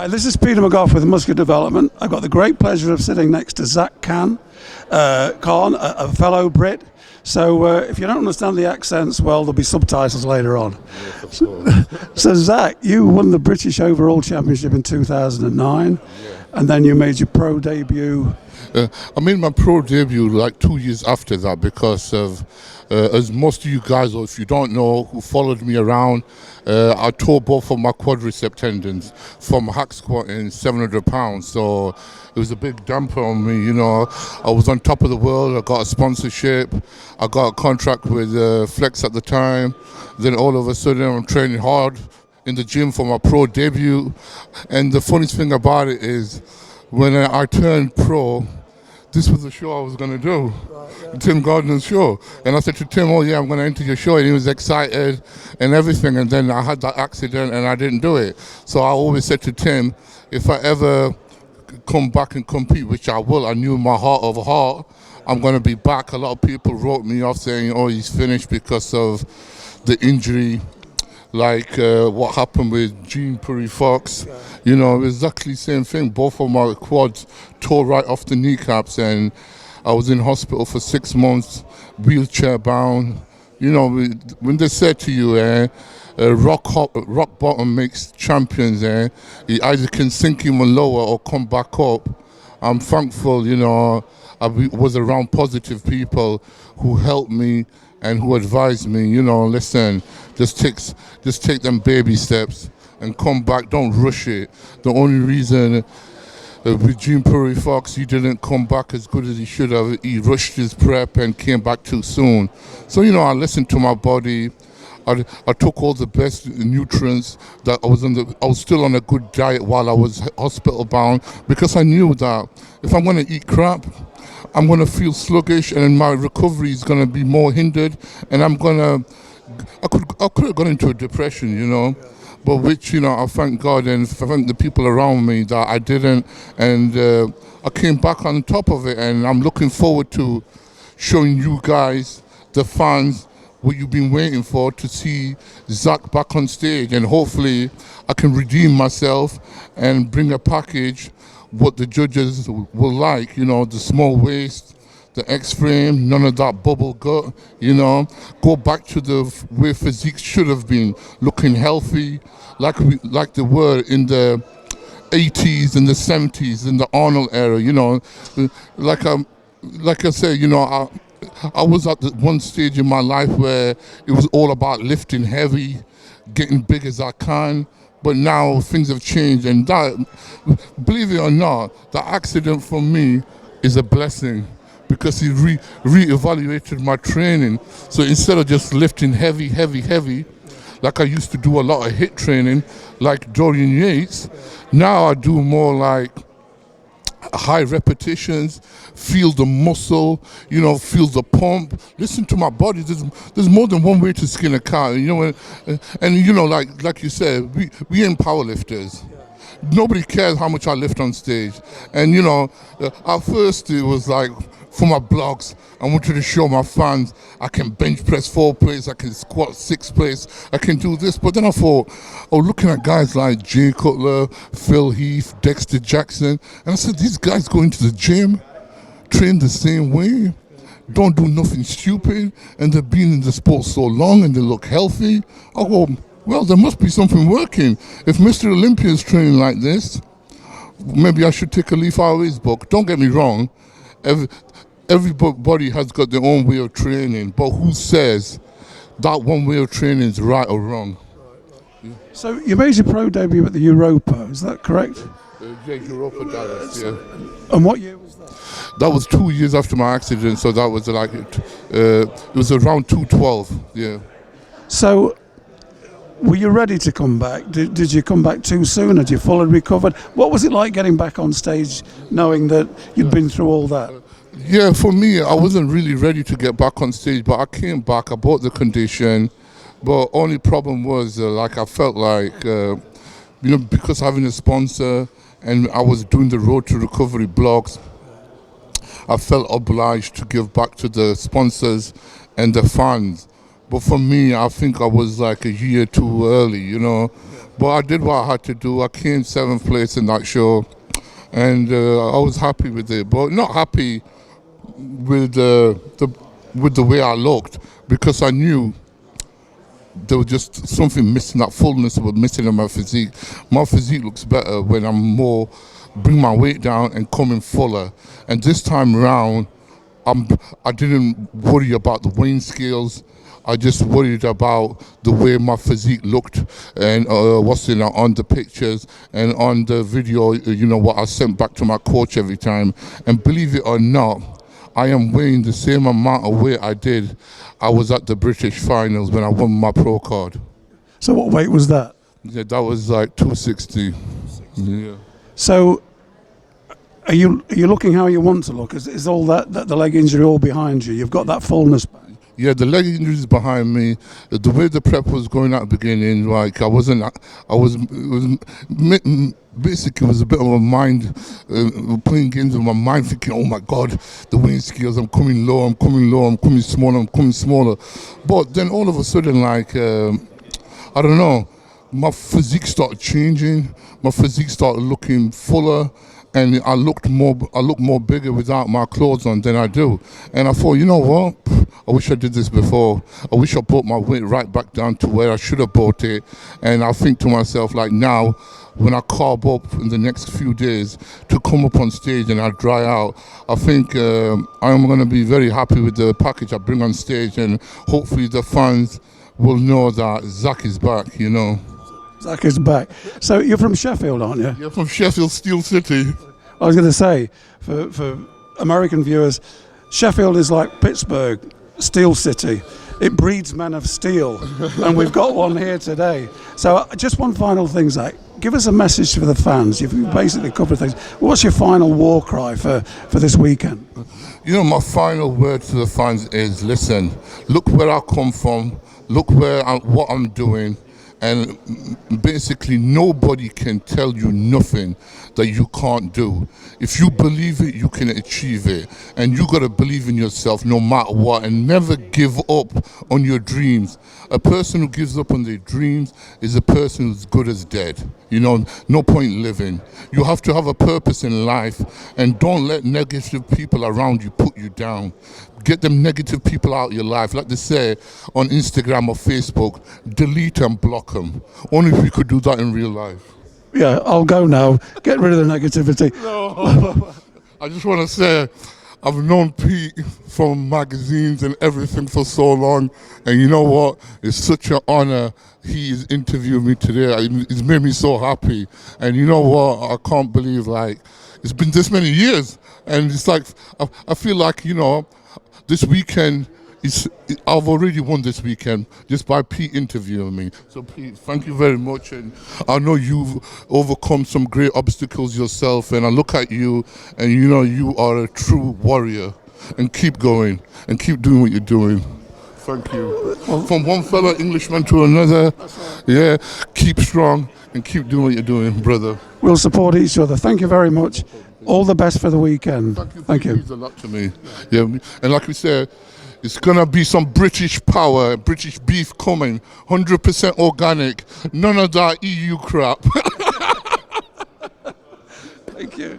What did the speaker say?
Hi, this is Peter McGough with Muscular Development. I've got the great pleasure of sitting next to Zack Khan, a fellow Brit. So if you don't understand the accents, well, there'll be subtitles later on. Yes, of course. So Zack, you won the British Overall Championship in 2009, and then you made your pro debut. I made my pro debut like 2 years after that because of, as most of you guys, or if you don't know, who followed me around, I tore both of my quadricep tendons from hack squatting 700 pounds. So it was a big damper on me, you know. I was on top of the world. I got a sponsorship. I got a contract with Flex at the time. Then all of a sudden I'm training hard in the gym for my pro debut. And the funniest thing about it is when I turned pro, this was the show I was going to do, Tim Gardner's show. And I said to Tim, oh yeah, I'm going to enter your show. And he was excited and everything. And then I had that accident and I didn't do it. So I always said to Tim, if I ever come back and compete, which I will, I knew in my heart of heart, I'm going to be back. A lot of people wrote me off saying, oh, he's finished because of the injury. Like what happened with Jean Puri Fox, you know, exactly the same thing. Both of my quads tore right off the kneecaps, and I was in hospital for 6 months, wheelchair bound. You know, when they said to you, rock bottom makes champions, you either can sink even lower or come back up. I'm thankful, you know, I was around positive people who helped me and who advised me, you know, listen, just take them baby steps and come back. Don't rush it. The only reason with Jean Puri Fox, he didn't come back as good as he should have. He rushed his prep and came back too soon. So, you know, I listened to my body. I took all the best nutrients. That I was still on a good diet while I was hospital bound, because I knew that if I'm going to eat crap, I'm going to feel sluggish and my recovery is going to be more hindered, and I could have gone into a depression, you know, but which, you know, I thank God and I thank the people around me that I didn't, and I came back on top of it, and I'm looking forward to showing you guys, the fans, what you've been waiting for, to see Zack back on stage, and hopefully I can redeem myself and bring a package what the judges will like, you know, the small waist, the X-frame, none of that bubble gut, you know, go back to the way physique should have been, looking healthy, like they were in the 80s and the 70s, in the Arnold era, you know, like I said, you know, I was at the one stage in my life where it was all about lifting heavy, getting big as I can. But now things have changed, and that, believe it or not, the accident for me is a blessing, because he re-evaluated my training. So instead of just lifting heavy, like I used to do a lot of HIIT training, like Dorian Yates, now I do more like high repetitions, feel the muscle, you know, feel the pump, listen to my body. There's more than one way to skin a cat, you know, and you know, like you said, we ain't powerlifters. Nobody cares how much I lift on stage. And you know, at first it was like, for my blogs, I wanted to show my fans I can bench press 4 plates, I can squat 6 plates, I can do this. But then I thought, looking at guys like Jay Cutler, Phil Heath, Dexter Jackson, and I said, these guys go into the gym, train the same way, don't do nothing stupid, and they've been in the sport so long and they look healthy. I go, well, there must be something working. If Mr. Olympia is training like this, maybe I should take a leaf out of his book. Don't get me wrong. Everybody has got their own way of training, but who says that one way of training is right or wrong? Yeah. So you made your pro debut at the Europa, is that correct? Yeah, Europa Dallas, yeah. And what year was that? That was 2 years after my accident, so that was like, it was around 2012, yeah. So, were you ready to come back? Did you come back too soon? Had you fully recovered? What was it like getting back on stage, knowing that you'd been through all that? Yeah, for me, I wasn't really ready to get back on stage, but I came back, I bought the condition, but only problem was, like, I felt like, you know, because having a sponsor and I was doing the Road to Recovery blogs, I felt obliged to give back to the sponsors and the fans, But for me, I think I was like a year too early, you know. But I did what I had to do. I came 7th place in that show, and I was happy with it. But not happy with the way I looked, because I knew there was just something missing. That fullness was missing in my physique. My physique looks better when I'm more bring my weight down and coming fuller. And this time around, I didn't worry about the weighing scales. I just worried about the way my physique looked, and what's in on the pictures and on the video, you know, what I sent back to my coach every time. And believe it or not, I am weighing the same amount of weight I did. I was at the British finals when I won my pro card. So what weight was that? Yeah, that was like 260. Yeah. So are you looking how you want to look? Is all that the leg injury all behind you? You've got that fullness back? Yeah, the leg injury is behind me. The way the prep was going at the beginning, like basically it was a bit of a mind, playing games with my mind, thinking, oh my God, the weighing scales, I'm coming low, I'm coming smaller. But then all of a sudden, like, I don't know, my physique started changing, my physique started looking fuller, and I look more bigger without my clothes on than I do. And I thought, you know what? I wish I did this before. I wish I brought my weight right back down to where I should have brought it. And I think to myself, like, now, when I carb up in the next few days to come up on stage and I dry out, I think I'm going to be very happy with the package I bring on stage, and hopefully the fans will know that Zack is back, you know. Zack is back. So you're from Sheffield, aren't you? You're from Sheffield, Steel City. I was going to say, for American viewers, Sheffield is like Pittsburgh, Steel City. It breeds men of steel, and we've got one here today. So just one final thing, Zack. Give us a message for the fans. You've basically covered things. What's your final war cry for this weekend? You know, my final word to the fans is, listen, look where I come from, look what I'm doing, and basically nobody can tell you nothing that you can't do. If you believe it, you can achieve it. And you gotta believe in yourself no matter what, and never give up on your dreams. A person who gives up on their dreams is a person who's good as dead. You know, no point living. You have to have a purpose in life, and don't let negative people around you put you down. Get them negative people out of your life. Like they say on Instagram or Facebook, delete and block them. Only if you could do that in real life. Yeah, I'll go now. Get rid of the negativity. No. I just want to say, I've known Pete from magazines and everything for so long, and you know what? It's such an honor he's interviewed me today. It's made me so happy, and you know what? I can't believe, like, it's been this many years, and it's like I feel like, you know, this weekend I've already won this weekend just by Pete interviewing me. So Pete, thank you very much, and I know you've overcome some great obstacles yourself, and I look at you and you know you are a true warrior, and keep going and keep doing what you're doing. Thank you. From one fellow Englishman to another, yeah, keep strong and keep doing what you're doing, brother. We'll support each other. Thank you very much. All the best for the weekend. Thank you. It means a lot to me. Yeah, and like we said, it's gonna be some British power, British beef coming, 100% organic, none of that EU crap. Thank you.